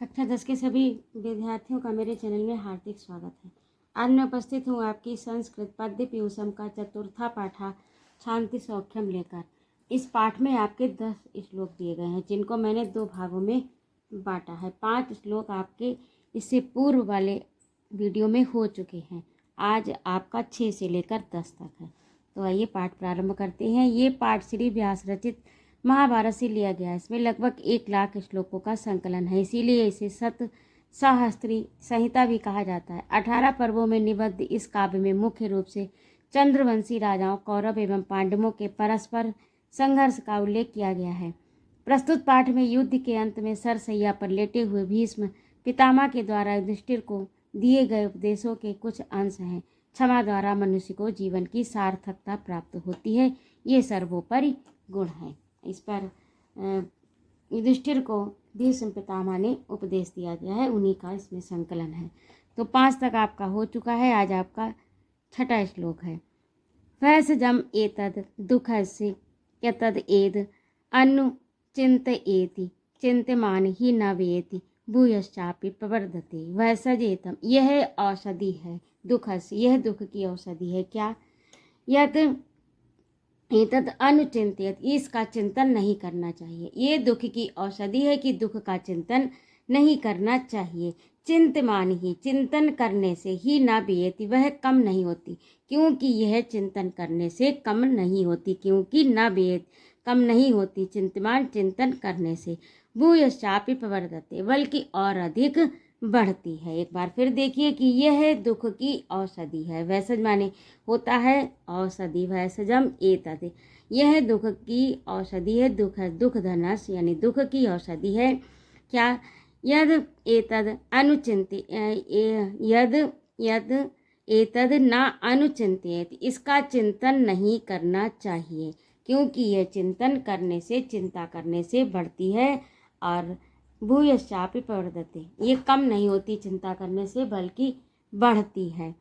कक्षा 10 के सभी विद्यार्थियों का मेरे चैनल में हार्दिक स्वागत है। आज मैं उपस्थित हूँ आपकी संस्कृत पद्य पीयूषम का चतुर्था पाठा शांति सौख्यम लेकर। इस पाठ में आपके 10 श्लोक दिए गए हैं, जिनको मैंने 2 भागों में बांटा है। 5 श्लोक आपके इससे पूर्व वाले वीडियो में हो चुके हैं। आज आपका 6 से लेकर 10 तक है। तो आइए पाठ प्रारंभ करते हैं। ये पाठ श्री व्यास रचित महाभारत से लिया गया है। इसमें लगभग 1 लाख श्लोकों का संकलन है, इसीलिए इसे सत सहस्त्री संहिता भी कहा जाता है। 18 पर्वों में निबद्ध इस काव्य में मुख्य रूप से चंद्रवंशी राजाओं, कौरव एवं पांडवों के परस्पर संघर्ष का उल्लेख किया गया है। प्रस्तुत पाठ में युद्ध के अंत में सरसैया पर लेटे हुए भीष्म पितामह के द्वारा युधिष्ठिर को दिए गए उपदेशों के कुछ अंश हैं। क्षमा द्वारा मनुष्य को जीवन की सार्थकता प्राप्त होती है, ये सर्वोपरि गुण है। इस पर युधिष्ठिर को भीष्म पितामह ने उपदेश दिया गया है, उन्हीं का इसमें संकलन है। तो 5 तक आपका हो चुका है। आज आपका 6ठा श्लोक है। वैसजम एतद दुःखस्य यतद एद अनुचिन्तयेति चिन्त्यमान ही न वेति भूयश्चापि प्रवर्धते। वैसजेतम, यह औषधि है। दुःखस्य, यह दुख की औषधि है। क्या? यत एतद अनुचिंतित, इसका चिंतन नहीं करना चाहिए। ये दुख की औषधि है कि दुख का चिंतन नहीं करना चाहिए। चिंतमान ही, चिंतन करने से ही ना बेयति, वह कम नहीं होती, क्योंकि यह चिंतन करने से कम नहीं होती, क्योंकि ना बेयत कम नहीं होती। चिंतमान, चिंतन करने से भूयश्चापि प्रवर्धते, बल्कि और अधिक बढ़ती है। एक बार फिर देखिए कि यह दुख की औषधि है। वैसज माने होता है औषधि। वैसजम एतद, यह दुख की औषधि है। दुख है, दुख धनस यानी दुख की औषधि है। क्या? यद एतद अनुचिंतित, यद एतद ना अनुचिंतित, इसका चिंतन नहीं करना चाहिए, क्योंकि यह चिंतन करने से, चिंता करने से बढ़ती है। और भूयश्चापि प्रवर्धते, ये कम नहीं होती चिंता करने से, बल्कि बढ़ती है।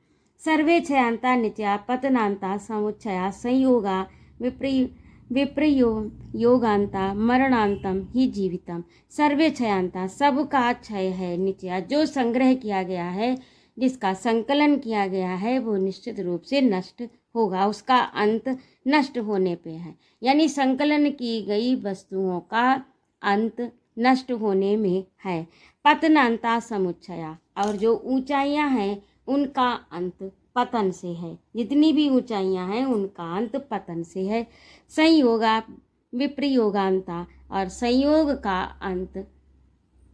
सर्वे क्षयांता नित्या पतनांता समुच्चया संयोगा विप्रयोगांता मरणांतम ही जीवितम। सर्वे क्षयांता, सबका क्षय है। नित्या, जो संग्रह किया गया है, जिसका संकलन किया गया है, वो निश्चित रूप से नष्ट होगा। उसका अंत नष्ट होने पे है, यानी संकलन की गई वस्तुओं का अंत नष्ट होने में है। पतनांता समुच्चया, और जो ऊंचाइयां हैं उनका अंत पतन से है। जितनी भी ऊंचाइयां हैं उनका अंत पतन से है। संयोगा विप्रयोगांता, और संयोग का अंत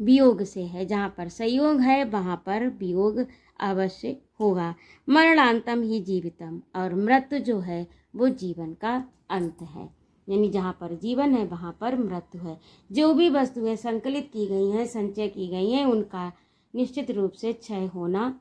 वियोग से है। जहाँ पर संयोग है वहाँ पर वियोग अवश्य होगा। मरणांतम ही जीवितम, और मृत्यु जो है वो जीवन का अंत है, यानी जहाँ पर जीवन है वहाँ पर मृत्यु है। जो भी वस्तुएं संकलित की गई हैं, संचय की गई हैं, उनका निश्चित रूप से क्षय होना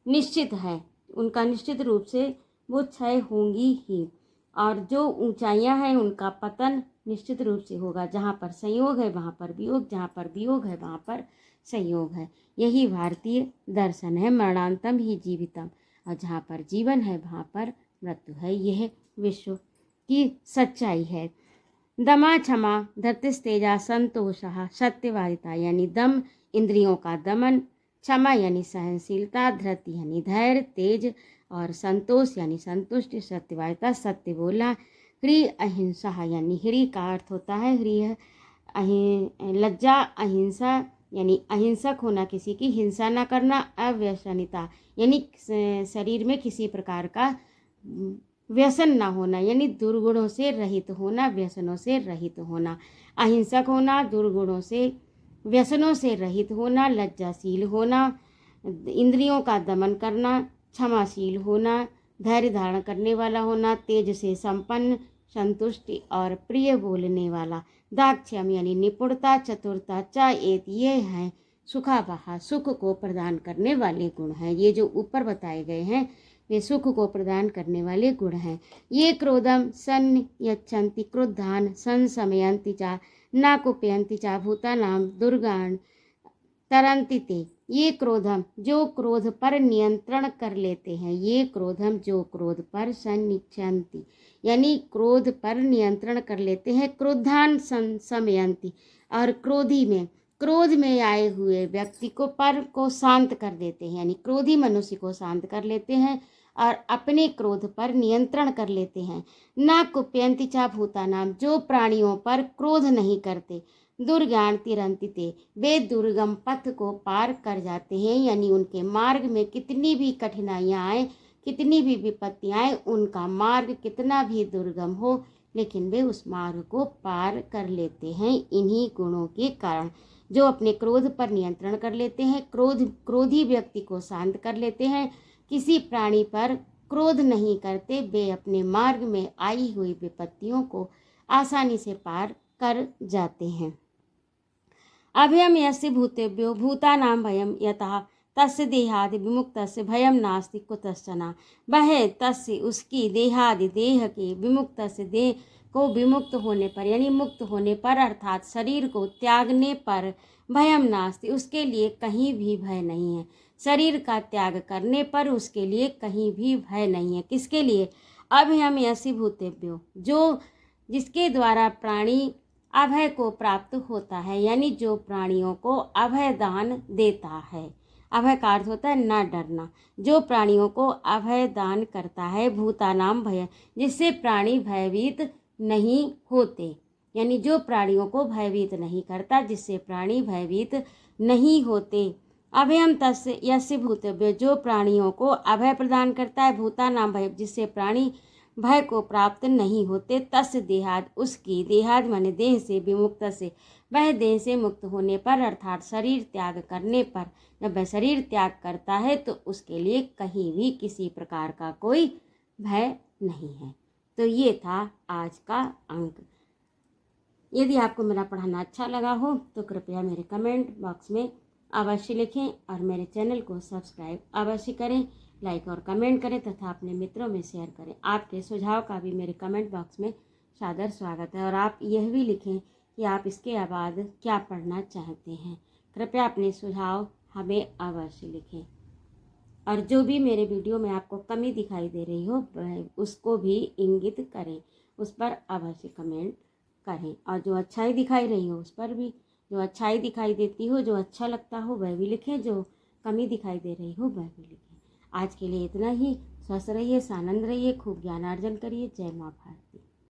निश्चित है। उनका निश्चित रूप से वो क्षय होंगी ही। और जो ऊंचाइयां हैं उनका पतन निश्चित रूप से होगा। जहाँ पर संयोग है वहाँ पर वियोग, जहाँ पर वियोग है वहाँ पर संयोग है। यही भारतीय दर्शन है। मरणांतम ही जीवितम, और जहाँ पर जीवन है वहाँ पर मृत्यु है। यह विश्व की सच्चाई है। दमा क्षमा धृतिस्तेजा संतोषः सत्यवादिता, यानी दम इंद्रियों का दमन, क्षमा यानी सहनशीलता, धृति यानी धैर्य, तेज और संतोष यानी संतुष्टि, सत्यवादिता सत्य बोलना, ह्री अहिंसा यानी ह्री का अर्थ होता है ह्री लज्जा, अहिंसा यानी अहिंसक होना, किसी की हिंसा न करना, अव्यसनिता यानी शरीर में किसी प्रकार का व्यसन ना होना, यानी दुर्गुणों से रहित होना, व्यसनों से रहित होना। अहिंसक होना, दुर्गुणों से, व्यसनों से रहित होना, लज्जाशील होना, इंद्रियों का दमन करना, क्षमाशील होना, धैर्य धारण करने वाला होना, तेज से संपन्न, संतुष्टि और प्रिय बोलने वाला, दाक्षम यानी निपुणता, चतुरता, चाएत, ये हैं सुखावहा, सुख को प्रदान करने वाले गुण हैं। ये जो ऊपर बताए गए हैं वे सुख को प्रदान करने वाले गुण हैं। ये क्रोधम सन यच्छन्ति क्रोधान संशमयन्ति चा न कुपयन्ति चा भूतानां दुर्गान तरन्ति ते। ये क्रोधम, जो क्रोध पर नियंत्रण कर लेते हैं। ये क्रोधम, जो क्रोध पर सन्निच्छन्ति यानी क्रोध पर नियंत्रण कर लेते हैं। क्रोधान संशमयन्ति, और क्रोधी में क्रोध में आए हुए व्यक्ति को शांत कर देते हैं, यानी क्रोधी मनुष्य को शांत कर लेते हैं और अपने क्रोध पर नियंत्रण कर लेते हैं। न कुप्यंति चा भूतानाम, जो प्राणियों पर क्रोध नहीं करते, दुर्ज्ञान तिरंति ते, वे दुर्गम पथ को पार कर जाते हैं, यानी उनके मार्ग में कितनी भी कठिनाइयाँ आए, कितनी भी विपत्तियाँ आए, उनका मार्ग कितना भी दुर्गम हो, लेकिन वे उस मार्ग को पार कर लेते हैं इन्हीं गुणों के कारण। जो अपने क्रोध पर नियंत्रण कर लेते हैं, क्रोधी व्यक्ति को शांत कर लेते हैं, किसी प्राणी पर क्रोध नहीं करते, वे अपने मार्ग में आई हुई विपत्तियों को आसानी से पार कर जाते हैं। अभयम यस्य भूतेभ्यो भूतानां भयम यतः तस्य देहादि विमुक्तस्य भयम नास्ति कुतश्चन। वह तस्य, उसकी देहादि देह के विमुक्तस्य, देह को विमुक्त होने पर, यानी मुक्त होने पर, अर्थात शरीर को त्यागने पर, भयम नास्ति, उसके लिए कहीं भी भय नहीं है। शरीर का त्याग करने पर उसके लिए कहीं भी भय नहीं है। किसके लिए? अभयम यस्य भूतेभ्यो, जो जिसके द्वारा प्राणी अभय को प्राप्त होता है, यानी जो प्राणियों को अभय दान देता है। अभय का अर्थ होता है न डरना। जो प्राणियों को अभय दान करता है, भूतानाम भय, जिससे प्राणी भयभीत नहीं होते, यानी जो प्राणियों को भयभीत नहीं करता, जिससे प्राणी भयभीत नहीं होते। अभयम तस्य यस्य भूतेभ्यो, जो प्राणियों को अभय प्रदान करता है, भूतानाम भय, जिससे प्राणी भय को प्राप्त नहीं होते, तस्य देहाद, उसकी देहाद माने देह से, विमुक्त से, वह देह से मुक्त होने पर, अर्थात शरीर त्याग करने पर, जब वह शरीर त्याग करता है तो उसके लिए कहीं भी किसी प्रकार का कोई भय नहीं है। तो ये था आज का अंक। यदि आपको मेरा पढ़ाना अच्छा लगा हो तो कृपया मेरे कमेंट बॉक्स में अवश्य लिखें और मेरे चैनल को सब्सक्राइब अवश्य करें, लाइक और कमेंट करें तथा अपने मित्रों में शेयर करें। आपके सुझाव का भी मेरे कमेंट बॉक्स में सादर स्वागत है और आप यह भी लिखें कि आप इसके बाद क्या पढ़ना चाहते हैं। कृपया अपने सुझाव हमें अवश्य लिखें और जो भी मेरे वीडियो में आपको कमी दिखाई दे रही हो उसको भी इंगित करें, उस पर अवश्य कमेंट करें। और जो अच्छाई दिखाई रही हो उस पर भी, जो अच्छाई दिखाई देती हो, जो अच्छा लगता हो वह भी लिखें, जो कमी दिखाई दे रही हो वह भी लिखें। आज के लिए इतना ही। स्वस्थ रहिए, आनंद रहिए, खूब ज्ञानार्जन करिए। जय माँ भारती।